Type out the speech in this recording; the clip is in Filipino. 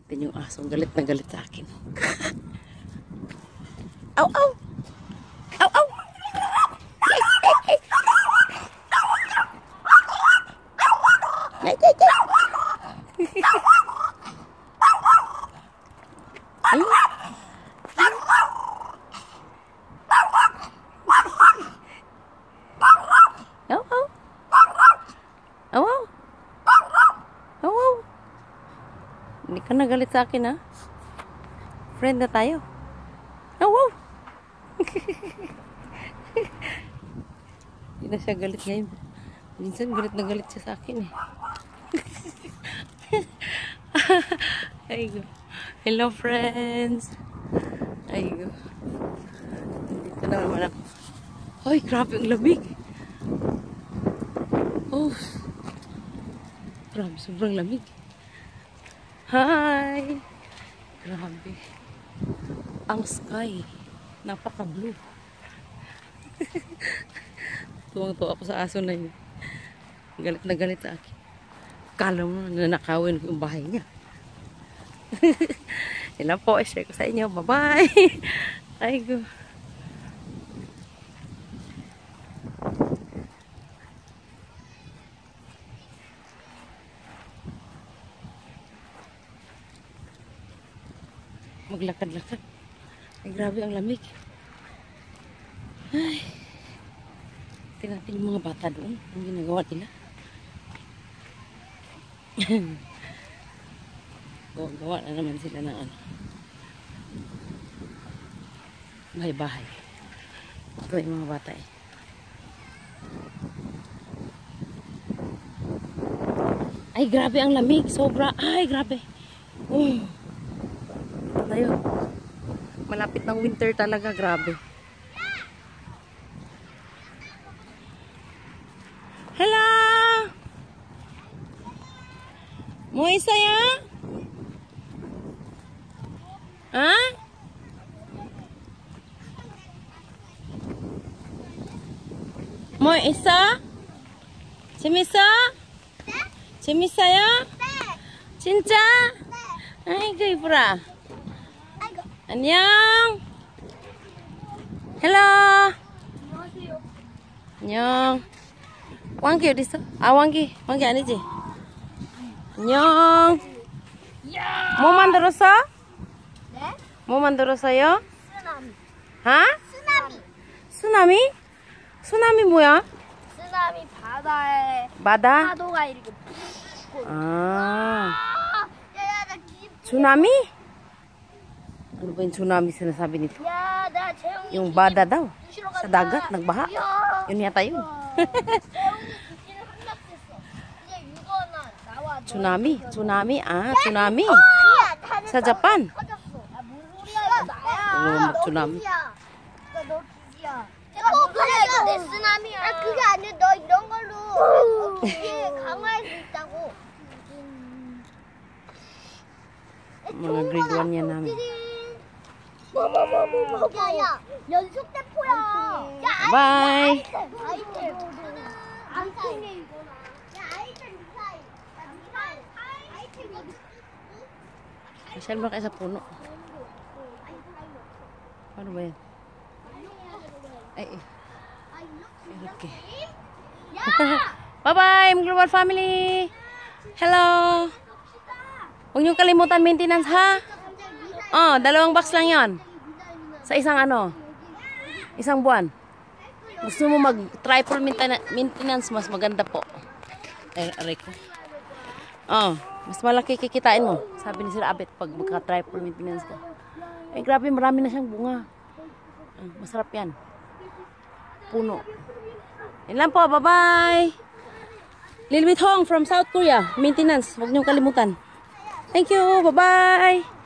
Tingnan yung aso, galit na galit sa akin. Aw, aw! Aw, aw! Ay, ay, ay! Ay! Aw, aw! Aw, aw! Aw, aw! Hindi ka nagalit sa akin, ha? Friend na tayo. Aw, aw! Hindi na siya galit ngayon. Minsan galit na galit siya sa akin, eh. Aygo. Hello, friends! Aygo. Dito na naman ako. Ay, grabe ang lamig! Oh! Grabe, sobrang lamig. Hi! Grabe. Ang sky. Napaka-blue. Tuwang-tuwa ako sa aso na yun. Galit na galit sa akin. Kala mo na nanakawin ko yung bahay niya. Ilan po, share ko sa inyo. Bye-bye! Ay, go. Maglakad-lakad. Ay, grabe ang lamig. Ay. Tingnan natin yung mga bata doon. Ang ginagawa nila. Gawa na naman sila ng ano. Bahay-bahay. Ito yung mga bata eh. Ay, grabe ang lamig. Sobra. Ay, grabe. Oh. Tayo. Malapit ng winter talaga, grabe. Hello! Mo isa ya? Ha? Mo isa? 재밌어? 재밌어요? 진짜? 아이고 이쁘라. 안녕. 헬로. 안녕. 왕기 어디 있어? 아 왕기 아니지? 안녕. 뭐 만들었어? 네? 뭐 만들었어요? 쓰나미. 하? 쓰나미. 쓰나미? 쓰나미 뭐야? 쓰나미 바다에 바다? 파도가 이렇게 부고. 아. 야야 나 기. Tsunami? Ano ba yung tsunami sinasabi nito? 야, 나 재영이. Yung bada daw. 부시러 Sa 간다. dagat, nagbaha. 야. Yun yata yun. 재영이 부시는 한답했어. 이제 유건아 나와. Tsunami? Tsunami? Ah, tsunami. 아니야, 다른 Sa Japan. 터졌어. 야, 뭔 소리야? 이거 나야. 너 tsunami. 너 기지야. 그래, 이거 내 쓰나미야. 아, 그게 아니야. 너 이런 걸로 어떻게 강화할 수 있다고. Mga grade 1 yan namin. 야야 연속 대포야. 야, Bye! 아이템. 아이템 이거나. 야 아이템 미사일. 아이템 어디? Masyal ba kayo sa puno? Paano ba yan? Ay, okay. Bye-bye, Global Family! Hello! Huwag niyong kalimutan maintenance, ha? Oh, 2 box lang yon. Sa isang ano? Isang buwan. Gusto mo mag-triple maintenance, mas maganda po. Aray ko. Oh, mas malaki kikitain mo. Sabi ni Sir Abet pag magka-triple maintenance ka. Eh, grabe, marami na siyang bunga. Masarap yan. Puno. Yan lang po, bye-bye! Lilwit Hong from South Korea. Maintenance, huwag niyong kalimutan. Thank you, bye-bye!